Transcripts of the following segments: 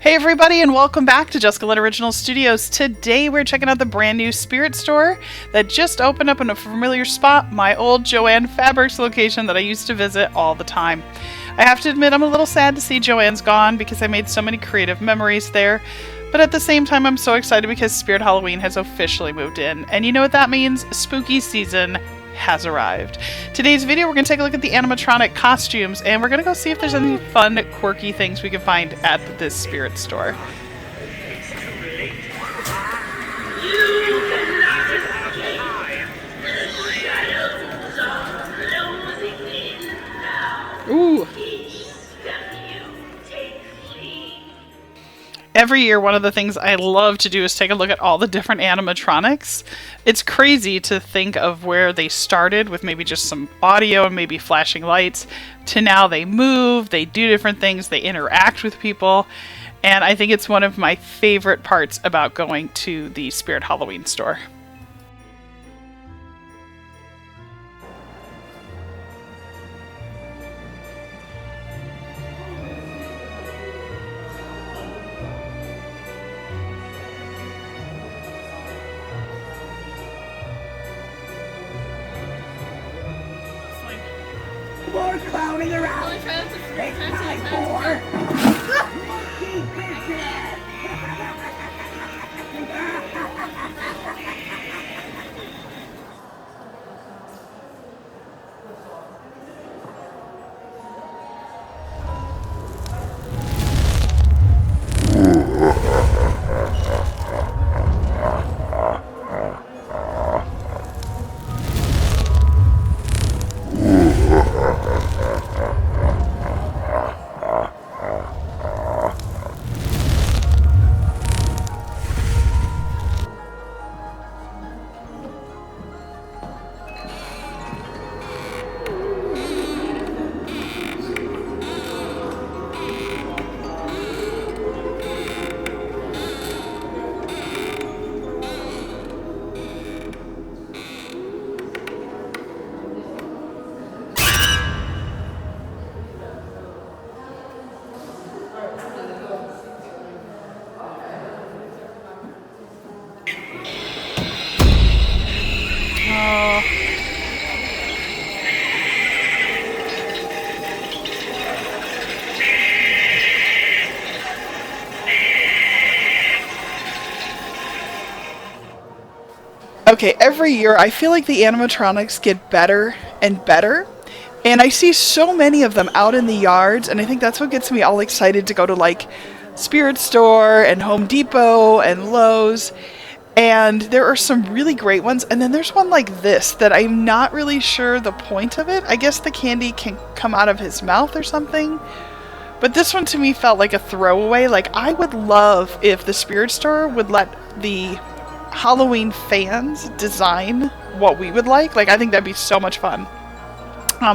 Hey everybody, and welcome back to Jessica Lynn Original Studios. Today we're checking out the brand new Spirit store that just opened up in a familiar spot, my old Joann Fabrics location that I used to visit all the time. I have to admit I'm a little sad to see Joann's gone because I made so many creative memories there, but at the same time I'm so excited because Spirit Halloween has officially moved in, and you know what that means? Spooky season has arrived. Today's video we're going to take a look at the animatronic costumes and we're going to go see if there's any fun, quirky things we can find at this Spirit store. Ooh. Every year, one of the things I love to do is take a look at all the different animatronics. It's crazy to think of where they started with maybe just some audio and maybe flashing lights, to now they move, they do different things, they interact with people, and I think it's one of my favorite parts about going to the Spirit Halloween store. More clowning around! It's time for monkey business! Okay, every year I feel like the animatronics get better and better, and I see so many of them out in the yards, and I think that's what gets me all excited to go to like Spirit Store and Home Depot and Lowe's, and there are some really great ones, and then there's one like this that I'm not really sure the point of it. I guess the candy can come out of his mouth or something, but this one to me felt like a throwaway. Like, I would love if the Spirit Store would let the Halloween fans design what we would like. I think that'd be so much fun.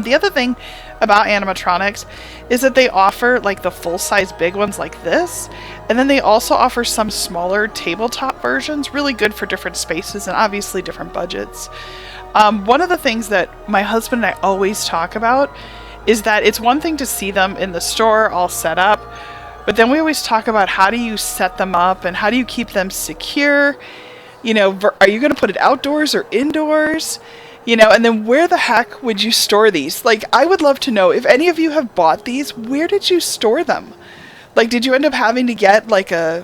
The other thing about animatronics is that they offer like the full-size big ones like this, and then they also offer some smaller tabletop versions, really good for different spaces and obviously different budgets. One of the things that my husband and I always talk about is that it's one thing to see them in the store all set up, but then we always talk about how do you set them up and how do you keep them secure. You know, are you going to put it outdoors or indoors? You know, and then where the heck would you store these? Like, I would love to know, if any of you have bought these, where did you store them? Like, did you end up having to get like a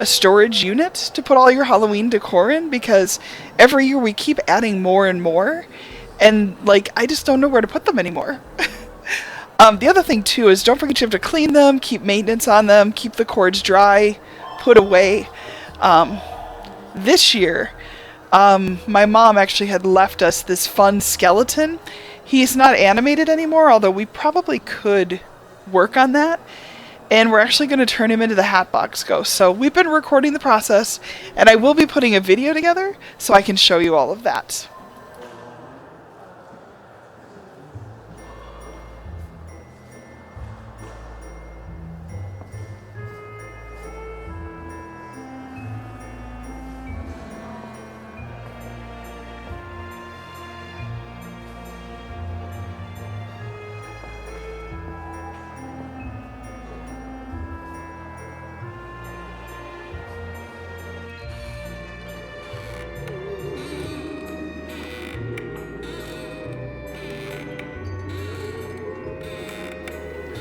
storage unit to put all your Halloween decor in? Because every year we keep adding more and more, and like, I just don't know where to put them anymore. The other thing too is, don't forget you have to clean them, keep maintenance on them, keep the cords dry, put away. This year, my mom actually had left us this fun skeleton. He's not animated anymore, although we probably could work on that. And we're actually going to turn him into the Hatbox Ghost. So we've been recording the process, and I will be putting a video together so I can show you all of that.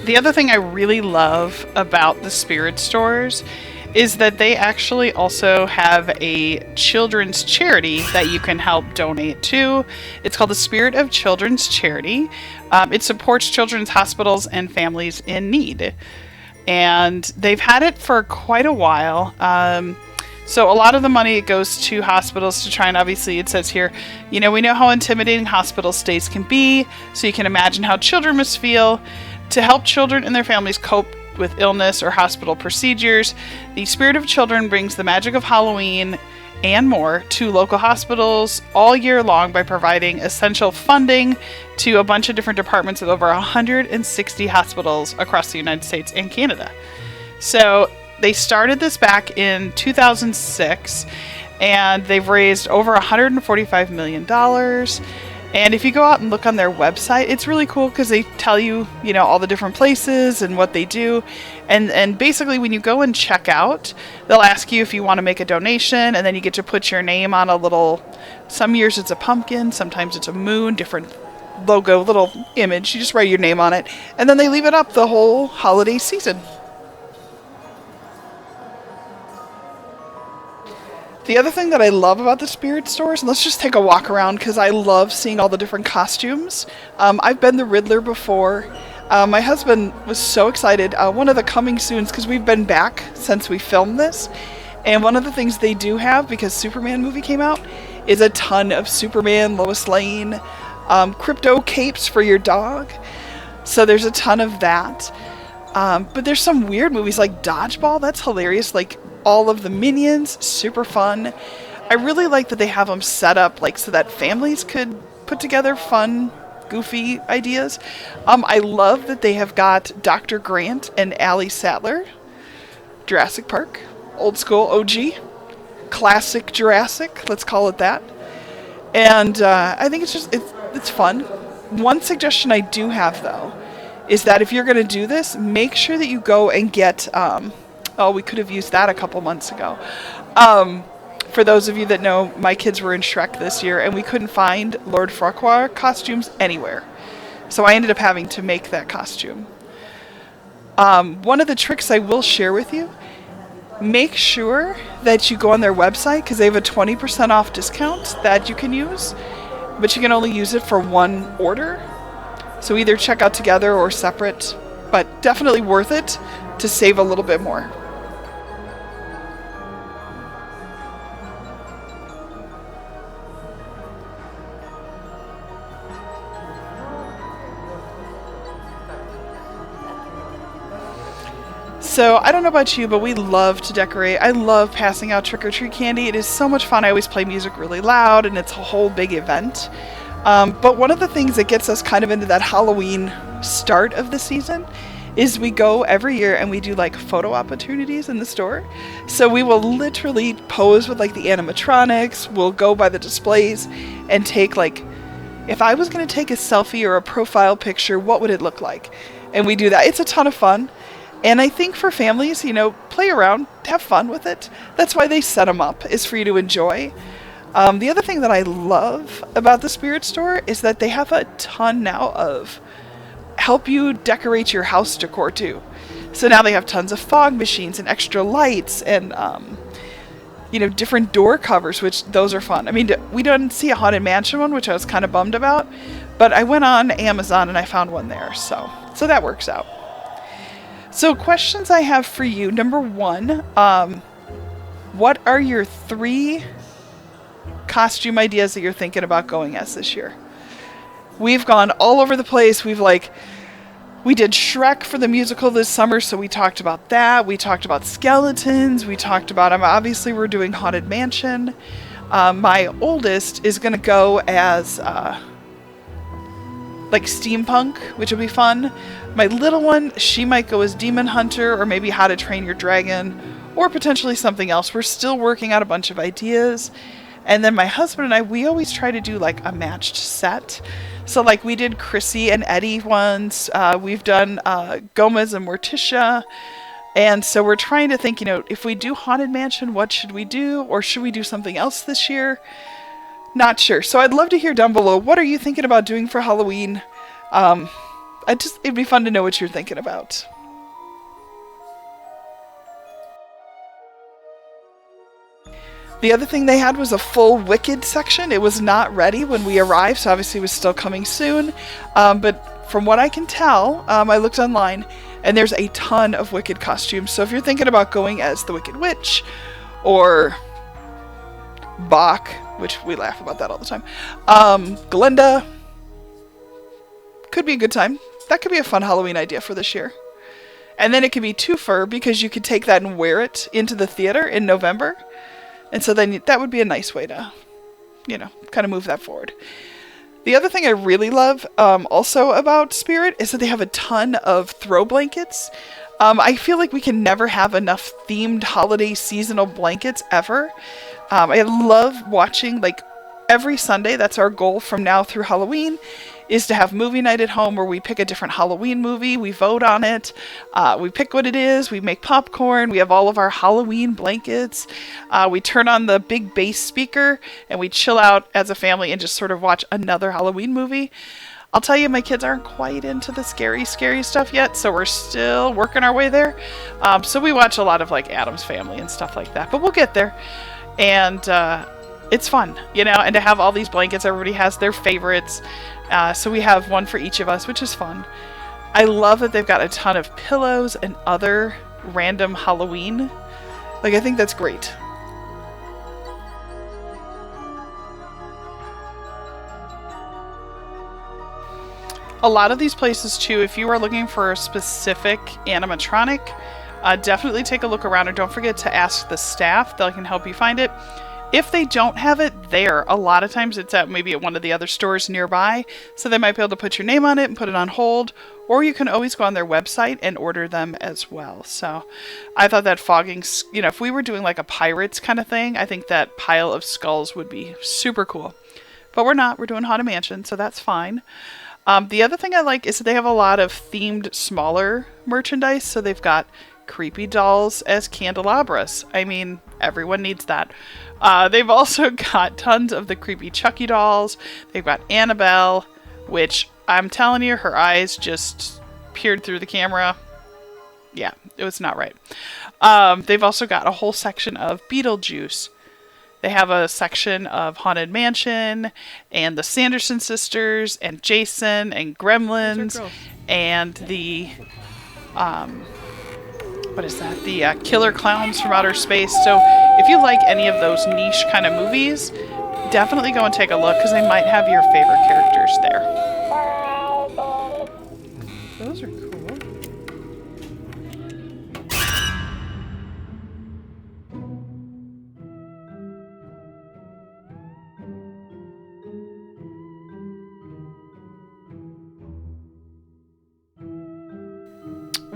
The other thing I really love about the spirit stores is that they actually also have a children's charity that you can help donate to. It's called the Spirit of Children's Charity. It supports children's hospitals and families in need. And they've had it for quite a while. So a lot of the money goes to hospitals to try and, obviously it says here, we know how intimidating hospital stays can be, so you can imagine how children must feel. To help children and their families cope with illness or hospital procedures, the Spirit of Children brings the magic of Halloween and more to local hospitals all year long by providing essential funding to a bunch of different departments of over 160 hospitals across the United States and Canada. So they started this back in 2006, and they've raised over $145 million. And if you go out and look on their website, it's really cool because they tell you, all the different places and what they do. And basically when you go and check out, they'll ask you if you want to make a donation, and then you get to put your name on a little, some years it's a pumpkin, sometimes it's a moon, different logo, little image. You just write your name on it, and then they leave it up the whole holiday season. The other thing that I love about the spirit stores, and let's just take a walk around because I love seeing all the different costumes. I've been the Riddler before. My husband was so excited. One of the coming soons, because we've been back since we filmed this, and one of the things they do have, because Superman movie came out, is a ton of Superman, Lois Lane, crypto capes for your dog. So there's a ton of that. But there's some weird movies like Dodgeball. That's hilarious. Like all of the Minions, super fun. I really like that they have them set up so that families could put together fun, goofy ideas. I love that they have got Dr. Grant and Allie Sattler. Jurassic Park, old school OG, classic Jurassic, let's call it that. And I think it's fun. One suggestion I do have though is that if you're going to do this, make sure that you go and get, we could have used that a couple months ago. For those of you that know, my kids were in Shrek this year, and we couldn't find Lord Farquaad costumes anywhere. So I ended up having to make that costume. One of the tricks I will share with you, make sure that you go on their website, because they have a 20% off discount that you can use, but you can only use it for one order. So either check out together or separate, but definitely worth it to save a little bit more. So I don't know about you, but we love to decorate. I love passing out trick-or-treat candy. It is so much fun. I always play music really loud, and it's a whole big event. But one of the things that gets us kind of into that Halloween start of the season is we go every year and we do photo opportunities in the store. So we will literally pose with the animatronics. We'll go by the displays and take if I was going to take a selfie or a profile picture, what would it look like? And we do that. It's a ton of fun. And I think for families, play around, have fun with it. That's why they set them up, is for you to enjoy. The other thing that I love about the Spirit Store is that they have a ton now of help you decorate your house decor too. So now they have tons of fog machines and extra lights and, different door covers, which those are fun. I mean, we didn't see a Haunted Mansion one, which I was kind of bummed about, but I went on Amazon and I found one there. So that works out. So questions I have for you. Number one, what are your 3 costume ideas that you're thinking about going as this year? We've gone all over the place. We did Shrek for the musical this summer, so we talked about that. We talked about skeletons. We talked about, obviously we're doing Haunted Mansion. My oldest is going to go as steampunk, which will be fun. My little one, she might go as Demon Hunter, or maybe How to Train Your Dragon, or potentially something else. We're still working out a bunch of ideas. And then my husband and I, we always try to do a matched set. So we did Chrissy and Eddie once. We've done Gomez and Morticia. And so we're trying to think, if we do Haunted Mansion, what should we do? Or should we do something else this year? Not sure. So I'd love to hear down below, what are you thinking about doing for Halloween? It'd be fun to know what you're thinking about. The other thing they had was a full Wicked section. It was not ready when we arrived, so obviously it was still coming soon. But from what I can tell, I looked online, and there's a ton of Wicked costumes. So if you're thinking about going as the Wicked Witch, or Bach, which we laugh about that all the time, Glinda, could be a good time. That could be a fun Halloween idea for this year. And then it could be twofer, because you could take that and wear it into the theater in November. And so then that would be a nice way to, kind of move that forward. The other thing I really love also about Spirit is that they have a ton of throw blankets. I feel like we can never have enough themed holiday seasonal blankets ever. I love watching, like, every Sunday. That's our goal from now through Halloween, is to have movie night at home where we pick a different Halloween movie, we vote on it, we pick what it is, we make popcorn, we have all of our Halloween blankets, we turn on the big bass speaker, and we chill out as a family and just sort of watch another Halloween movie. I'll tell you, my kids aren't quite into the scary stuff yet, so we're still working our way there. So we watch a lot of, like, Addams Family and stuff like that, but we'll get there. And it's fun, and to have all these blankets, everybody has their favorites. So we have one for each of us, which is fun. I love that they've got a ton of pillows and other random Halloween. Like, I think that's great. A lot of these places, too, if you are looking for a specific animatronic, definitely take a look around, and don't forget to ask the staff. They can help you find it. If they don't have it there, a lot of times it's maybe at one of the other stores nearby, so they might be able to put your name on it and put it on hold, or you can always go on their website and order them as well. So I thought that fogging, if we were doing like a Pirates kind of thing, I think that pile of skulls would be super cool. But we're not. We're doing Haunted Mansion, so that's fine. The other thing I like is that they have a lot of themed smaller merchandise, so they've got creepy dolls as candelabras. I mean, everyone needs that. They've also got tons of the creepy Chucky dolls. They've got Annabelle, which I'm telling you, her eyes just peered through the camera. Yeah, it was not right. They've also got a whole section of Beetlejuice. They have a section of Haunted Mansion and the Sanderson sisters and Jason and Gremlins and the what is that? The Killer Clowns from Outer Space. So if you like any of those niche kind of movies, definitely go and take a look, because they might have your favorite characters there. Those are cool.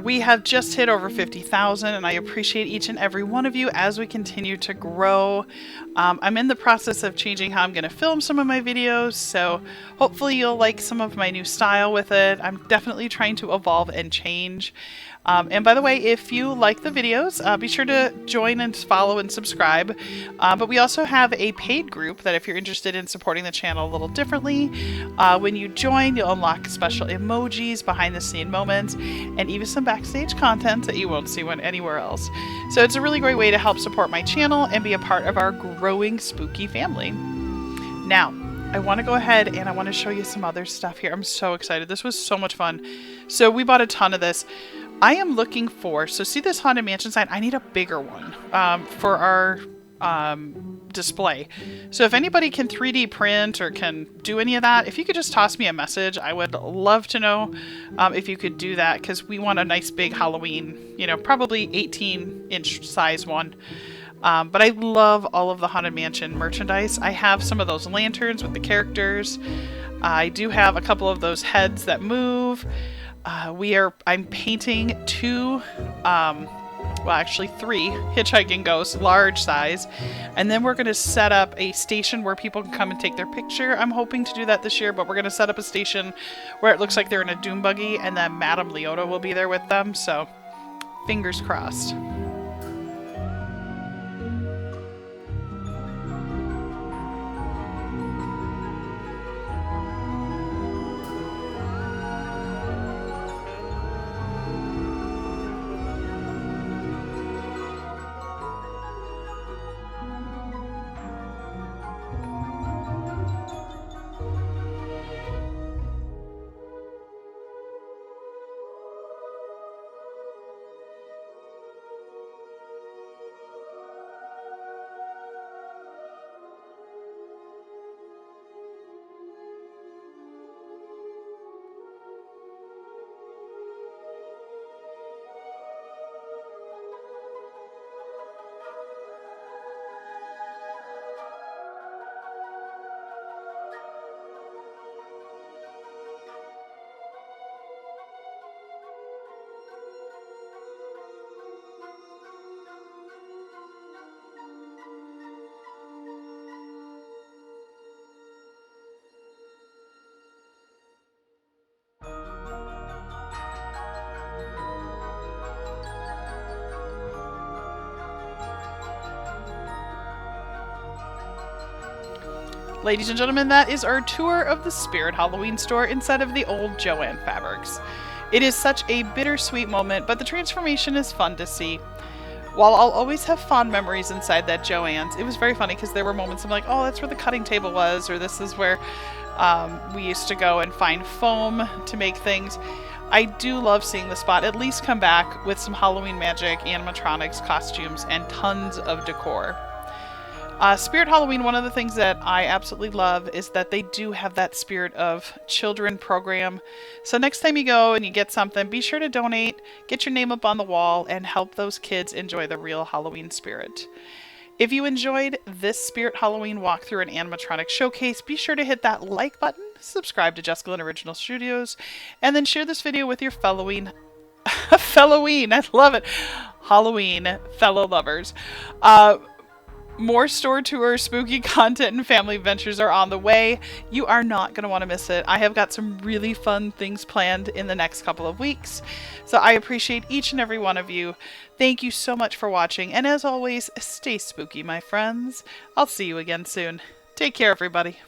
We have just hit over 50,000, and I appreciate each and every one of you as we continue to grow. I'm in the process of changing how I'm going to film some of my videos, so hopefully you'll like some of my new style with it. I'm definitely trying to evolve and change. And by the way, if you like the videos, be sure to join and follow and subscribe. But we also have a paid group that if you're interested in supporting the channel a little differently, when you join, you'll unlock special emojis, behind the scene moments, and even some backstage content that you won't see anywhere else. So it's a really great way to help support my channel and be a part of our growing spooky family. Now, I want to go ahead and I want to show you some other stuff here. I'm so excited. This was so much fun. So we bought a ton of this. I am looking for, so see this Haunted Mansion sign? I need a bigger one for our display. So if anybody can 3D print or can do any of that, if you could just toss me a message, I would love to know if you could do that, because we want a nice big Halloween, probably 18-inch size one. But I love all of the Haunted Mansion merchandise. I have some of those lanterns with the characters. I do have a couple of those heads that move. I'm painting two, actually 3 hitchhiking ghosts, large size, and then we're going to set up a station where people can come and take their picture. I'm hoping to do that this year, but we're going to set up a station where it looks like they're in a doom buggy, and then Madame Leota will be there with them, so fingers crossed. Ladies and gentlemen, that is our tour of the Spirit Halloween store inside of the old Joann Fabrics. It is such a bittersweet moment, but the transformation is fun to see. While I'll always have fond memories inside that Joann's, it was very funny because there were moments I'm like, oh, that's where the cutting table was, or this is where we used to go and find foam to make things. I do love seeing the spot at least come back with some Halloween magic, animatronics, costumes, and tons of decor. Spirit Halloween, one of the things that I absolutely love is that they do have that Spirit of Children program. So next time you go and you get something, be sure to donate, get your name up on the wall, and help those kids enjoy the real Halloween spirit. If you enjoyed this Spirit Halloween walkthrough and animatronic showcase, be sure to hit that like button, subscribe to Jessica Lynn Original Studios, and then share this video with your Felloween, I love it, Halloween fellow lovers. More store tour, spooky content, and family adventures are on the way. You are not going to want to miss it. I have got some really fun things planned in the next couple of weeks. So I appreciate each and every one of you. Thank you so much for watching. And as always, stay spooky, my friends. I'll see you again soon. Take care, everybody.